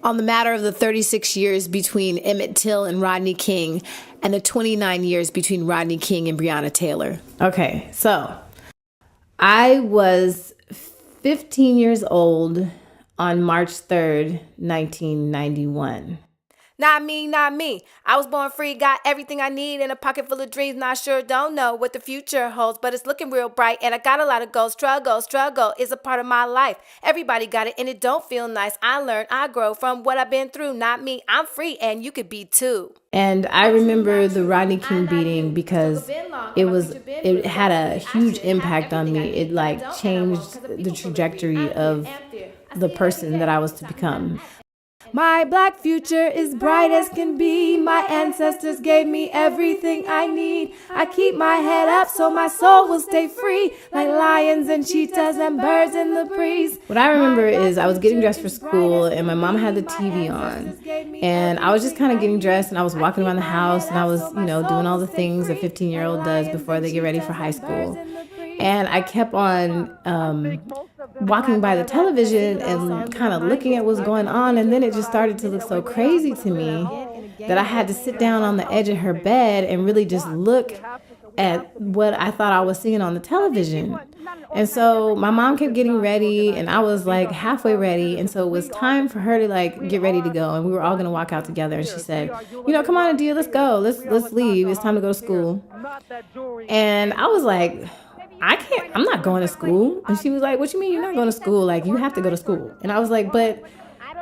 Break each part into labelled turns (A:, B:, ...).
A: on the matter of the 36 years between Emmett Till and Rodney King and the 29 years between Rodney King and Breonna Taylor.
B: Okay, so I was 15 years old on March 3rd, 1991.
A: Not me, not me. I was born free, got everything I need in a pocket full of dreams. Not sure, don't know what the future holds, but it's looking real bright. And I got a lot of goals. Struggle is a part of my life. Everybody got it and it don't feel nice. I learn, I grow from what I've been through. Not me, I'm free and you could be too.
B: And I remember the Rodney King beating because it had a huge impact on me. It like changed the trajectory of the person that I was to become.
A: My black future is bright as can be. My ancestors gave me everything I need. I keep my head up so my soul will stay free, like lions and cheetahs and birds in the breeze.
B: What I remember is I was getting dressed for school and my mom had the TV on. And I was just kind of getting dressed and I was walking around the house and I was, doing all the things a 15-year-old does before they get ready for high school. And I kept on walking by the television and kind of looking at what's going on. And then it just started to look so crazy to me that I had to sit down on the edge of her bed and really just look at what I thought I was seeing on the television. And so my mom kept getting ready and I was like halfway ready. And so it was time for her to like get ready to go. And we were all going to walk out together. And she said, come on, Adia, let's go. Let's leave. It's time to go to school. And I was like, I'm not going to school. And she was like, what you mean you're not going to school? Like, you have to go to school. And I was like, but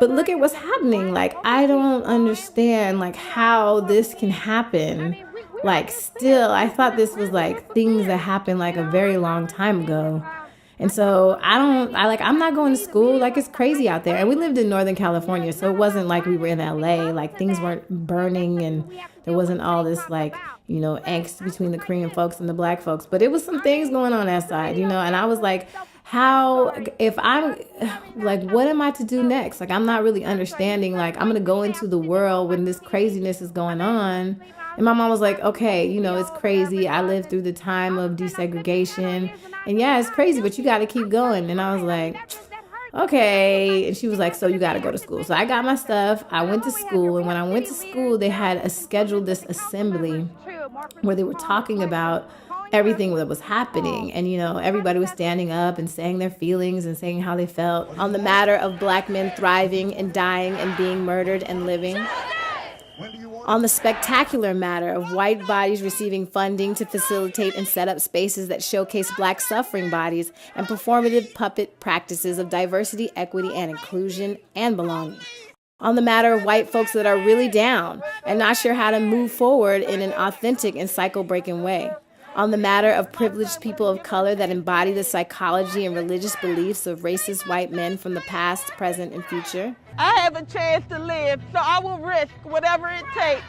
B: look at what's happening. Like, I don't understand like how this can happen. Like, still, I thought this was like things that happened like a very long time ago. And so I'm not going to school. Like, it's crazy out there. And we lived in Northern California, so it wasn't like we were in LA. Like, things weren't burning and there wasn't all this like, angst between the Korean folks and the black folks. But it was some things going on outside, and I was like, what am I to do next? Like, I'm not really understanding. Like, I'm going to go into the world when this craziness is going on. And my mom was like, okay, it's crazy. I lived through the time of desegregation. And yeah, it's crazy, but you got to keep going. And I was like, okay. And she was like, so you got to go to school. So I got my stuff. I went to school. And when I went to school, they had scheduled this assembly where they were talking about everything that was happening. And, everybody was standing up and saying their feelings and saying how they felt on the matter of black men thriving and dying and being murdered and living. On the spectacular matter of white bodies receiving funding to facilitate and set up spaces that showcase black suffering bodies and performative puppet practices of diversity, equity, and inclusion and belonging. On the matter of white folks that are really down and not sure how to move forward in an authentic and cycle-breaking way. On the matter of privileged people of color that embody the psychology and religious beliefs of racist white men from the past, present, and future.
C: I have a chance to live, so I will risk whatever it takes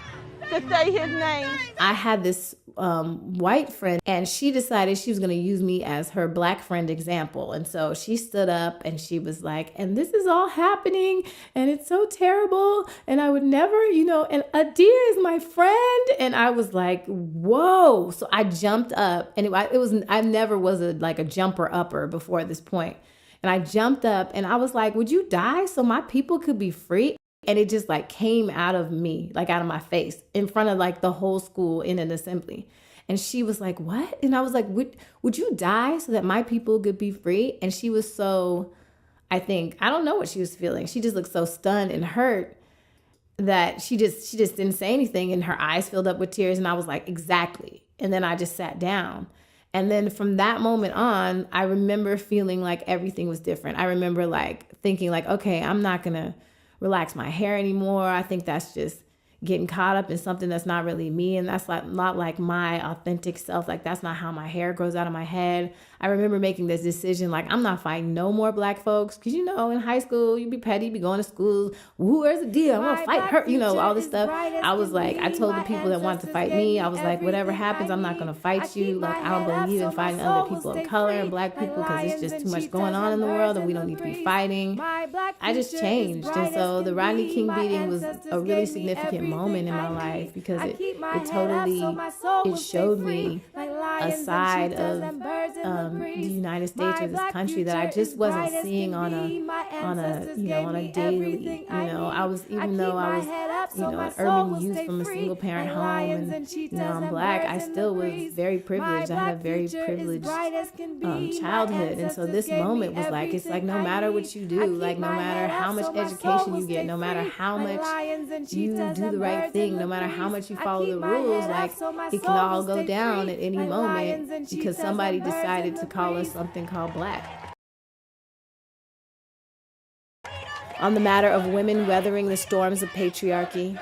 C: to say his name.
B: I had this white friend, and she decided she was going to use me as her black friend example. And so she stood up and she was like, and this is all happening and it's so terrible. And I would never, and Adia is my friend. And I was like, whoa. So I jumped up, and I never was a jumper upper before this point. And I jumped up and I was like, would you die so my people could be free? And it just like came out of me, like out of my face in front of like the whole school in an assembly. And she was like, what? And I was like, would you die so that my people could be free? And she was so, I don't know what she was feeling. She just looked so stunned and hurt that she just didn't say anything, and her eyes filled up with tears. And I was like, exactly. And then I just sat down. And then from that moment on, I remember feeling like everything was different. I remember like thinking like, okay, I'm not going to relax my hair anymore. I think that's just getting caught up in something that's not really me. And that's not like my authentic self. Like, that's not how my hair grows out of my head. I remember making this decision, like, I'm not fighting no more black folks. Cause in high school, you be petty, be going to school. Where's the deal? I'm gonna fight her, all this stuff. I was like, I told the people that wanted to fight me, I was like, whatever happens, I'm not gonna fight you. Like, I don't believe in fighting other people of color and black people, cause it's just too much going on in the world and we don't need to be fighting. I just changed. And so the Rodney King beating was a really significant moment in my life because it totally, it showed me a side of the United States or this country that I just wasn't seeing on a daily. I was, even though I was, an urban youth from a single parent home, and I'm Black, I still was very privileged. I had a very privileged childhood, and so this moment was like, it's like no matter what you do, like no matter how much education you get, no matter how much you do the right thing, no matter how much you follow the rules, like it can all go down at any moment because somebody decided to call us something called Black. On the matter of women weathering the storms of patriarchy,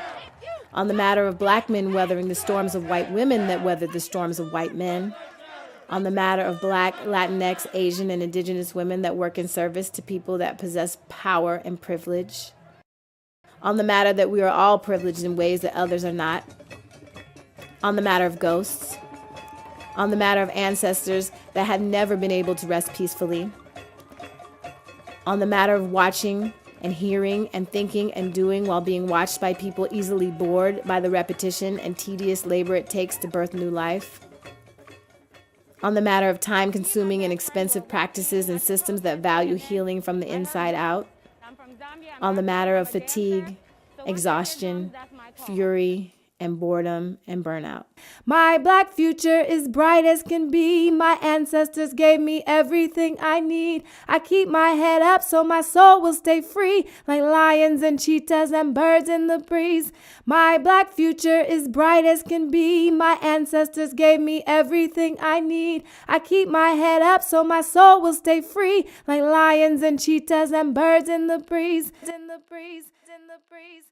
B: on the matter of Black men weathering the storms of white women that weathered the storms of white men, on the matter of Black, Latinx, Asian, and Indigenous women that work in service to people that possess power and privilege, on the matter that we are all privileged in ways that others are not, on the matter of ghosts, on the matter of ancestors that had never been able to rest peacefully, on the matter of watching and hearing and thinking and doing while being watched by people easily bored by the repetition and tedious labor it takes to birth new life, on the matter of time-consuming and expensive practices and systems that value healing from the inside out, on the matter of fatigue, exhaustion, fury, and boredom and burnout.
A: My Black future is bright as can be. My ancestors gave me everything I need. I keep my head up so my soul will stay free, like lions and cheetahs and birds in the breeze. My Black future is bright as can be. My ancestors gave me everything I need. I keep my head up so my soul will stay free, like lions and cheetahs and birds in the breeze. In the breeze, in the breeze.